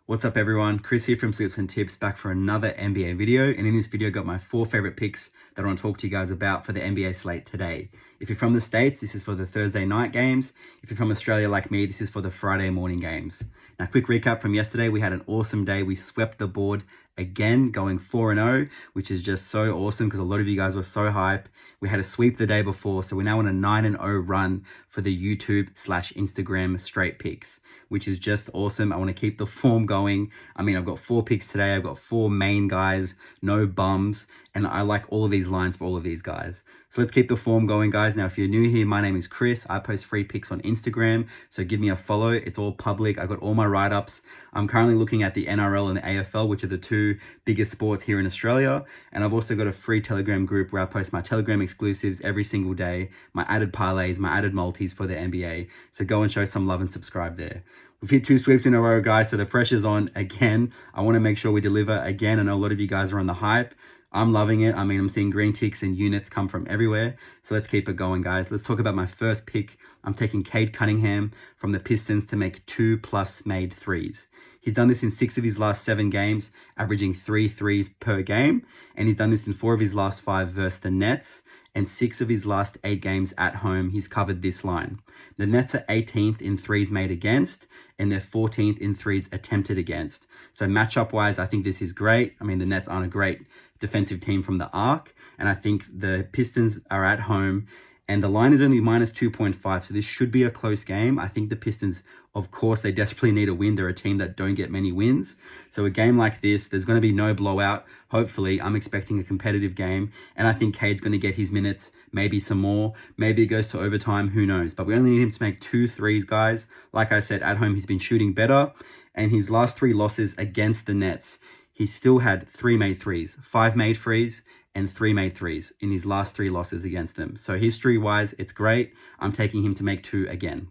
What's up everyone, Chris here from Slips.n.tipps, back for another NBA video, and in this video I got my 4 favorite picks that I want to talk to you guys about for the NBA slate today. If you're from the States, this is for the Thursday night games. If you're from Australia like me, this is for the Friday morning games. Now, quick recap from yesterday, we had an awesome day. We swept the board again, going 4-0, which is just so awesome because a lot of you guys were so hype. We had a sweep the day before, so we're now on a 9-0 run for the YouTube/Instagram straight picks, which is just awesome. I want to keep the form going. I mean, I've got 4 picks today. I've got 4 main guys, no bums, and I like all of these lines for all of these guys. So let's keep the form going, guys. Now, if you're new here, my name is Chris. I post free picks on Instagram, so give me a follow. It's all public. I got all my write-ups. I'm currently looking at the NRL and the AFL, which are the 2 biggest sports here in Australia. And I've also got a free Telegram group where I post my Telegram exclusives every single day, my added parlays, my added multis for the NBA. So go and show some love and subscribe there. We've hit 2 sweeps in a row, guys, so the pressure's on again. I want to make sure we deliver again. I know a lot of you guys are on the hype. I'm loving it. I mean, I'm seeing green ticks and units come from everywhere. So let's keep it going, guys. Let's talk about my first pick. I'm taking Cade Cunningham from the Pistons to make 2+ made threes. He's done this in 6 of his last 7 games, averaging 3 threes per game. And he's done this in 4 of his last 5 versus the Nets. And 6 of his last 8 games at home, he's covered this line. The Nets are 18th in threes made against, and they're 14th in threes attempted against. So matchup-wise, I think this is great. I mean, the Nets aren't a great defensive team from the arc, and I think the Pistons are at home, and the line is only -2.5, so this should be a close game. I think the Pistons, of course, they desperately need a win. They're a team that don't get many wins. So a game like this, there's going to be no blowout. Hopefully, I'm expecting a competitive game, and I think Cade's going to get his minutes, maybe some more. Maybe it goes to overtime, who knows? But we only need him to make 2 threes, guys. Like I said, at home, he's been shooting better, and his last 3 losses against the Nets, he still had 3 made threes, 5 made threes, and 3 made threes in his last 3 losses against them. So history-wise, it's great. I'm taking him to make 2 again.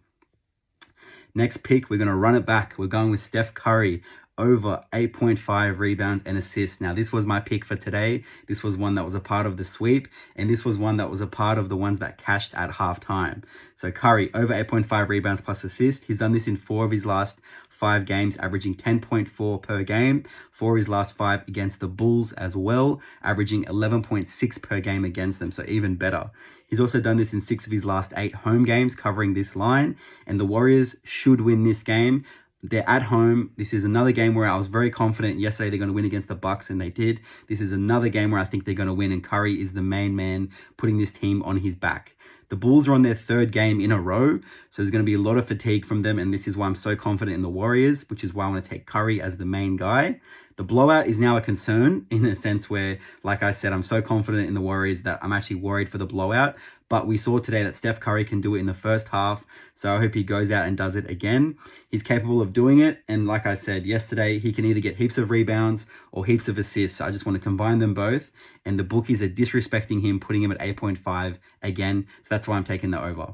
Next pick, we're going to run it back. We're going with Steph Curry, over 8.5 rebounds and assists. Now, this was my pick for today. This was one that was a part of the sweep, and this was one that was a part of the ones that cashed at halftime. So Curry, over 8.5 rebounds plus assists. He's done this in 4 of his last 5 games, averaging 10.4 per game. 4 of his last 5 against the Bulls as well, averaging 11.6 per game against them, so even better. He's also done this in 6 of his last 8 home games, covering this line, and the Warriors should win this game. They're at home. This is another game where I was very confident yesterday they're going to win against the Bucks, and they did. This is another game where I think they're going to win, and Curry is the main man putting this team on his back. The Bulls are on their 3rd game in a row, so there's going to be a lot of fatigue from them, and this is why I'm so confident in the Warriors, which is why I want to take Curry as the main guy. The blowout is now a concern in a sense where, like I said, I'm so confident in the Warriors that I'm actually worried for the blowout. But we saw today that Steph Curry can do it in the first half, so I hope he goes out and does it again. He's capable of doing it, and like I said yesterday, he can either get heaps of rebounds or heaps of assists. So I just want to combine them both, and the bookies are disrespecting him, putting him at 8.5 again, so that's why I'm taking the over.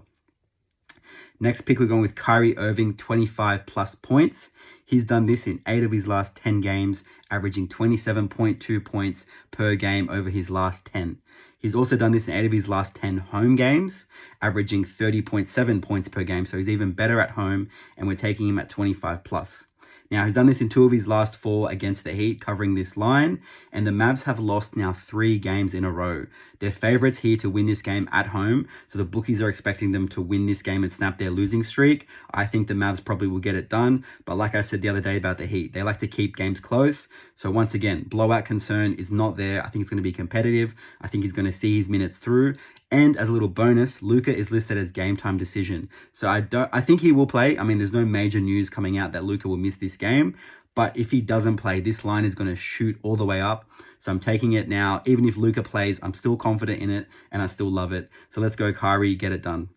Next pick, we're going with Kyrie Irving, 25+ points. He's done this in 8 of his last 10 games, averaging 27.2 points per game over his last 10. He's also done this in 8 of his last 10 home games, averaging 30.7 points per game. So he's even better at home, and we're taking him at 25+. Now, he's done this in 2 of his last 4 against the Heat, covering this line, and the Mavs have lost now 3 games in a row. They're favorites here to win this game at home, so the bookies are expecting them to win this game and snap their losing streak. I think the Mavs probably will get it done, but like I said the other day about the Heat, they like to keep games close. So once again, blowout concern is not there. I think it's going to be competitive. I think he's going to see his minutes through. And as a little bonus, Luka is listed as game time decision. So I think he will play. I mean, there's no major news coming out that Luka will miss this game. But if he doesn't play, this line is going to shoot all the way up. So I'm taking it now. Even if Luka plays, I'm still confident in it, and I still love it. So let's go, Kyrie, get it done.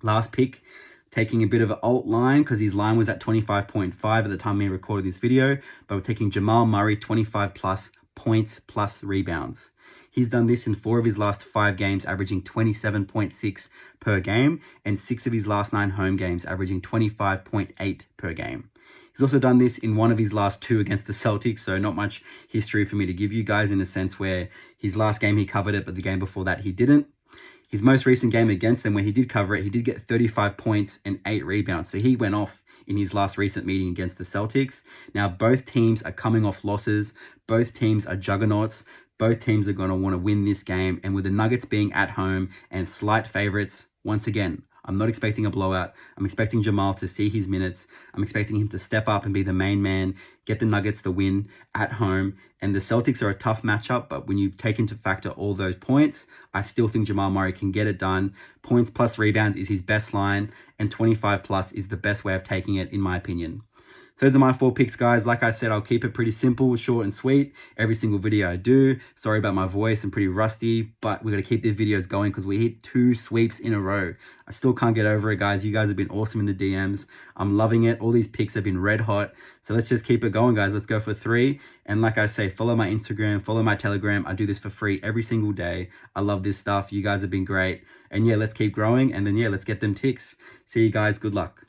Last pick, taking a bit of an alt line because his line was at 25.5 at the time we recorded this video. But we're taking Jamal Murray, 25+ points plus rebounds. He's done this in 4 of his last 5 games, averaging 27.6 per game, and 6 of his last 9 home games, averaging 25.8 per game. He's also done this in 1 of his last 2 against the Celtics, so not much history for me to give you guys in a sense where his last game he covered it, but the game before that he didn't. His most recent game against them where he did cover it, he did get 35 points and 8 rebounds, so he went off in his last recent meeting against the Celtics. Now, both teams are coming off losses. Both teams are juggernauts. Both teams are going to want to win this game. And with the Nuggets being at home and slight favorites, once again, I'm not expecting a blowout. I'm expecting Jamal to see his minutes. I'm expecting him to step up and be the main man, get the Nuggets the win at home. And the Celtics are a tough matchup, but when you take into factor all those points, I still think Jamal Murray can get it done. Points plus rebounds is his best line, and 25 plus is the best way of taking it, in my opinion. So those are my 4 picks, guys. Like I said, I'll keep it pretty simple, short and sweet. Every single video I do. Sorry about my voice. I'm pretty rusty, but we're going to keep these videos going because we hit 2 sweeps in a row. I still can't get over it, guys. You guys have been awesome in the DMs. I'm loving it. All these picks have been red hot. So let's just keep it going, guys. Let's go for 3. And like I say, follow my Instagram, follow my Telegram. I do this for free every single day. I love this stuff. You guys have been great. And yeah, let's keep growing. And then yeah, let's get them ticks. See you guys. Good luck.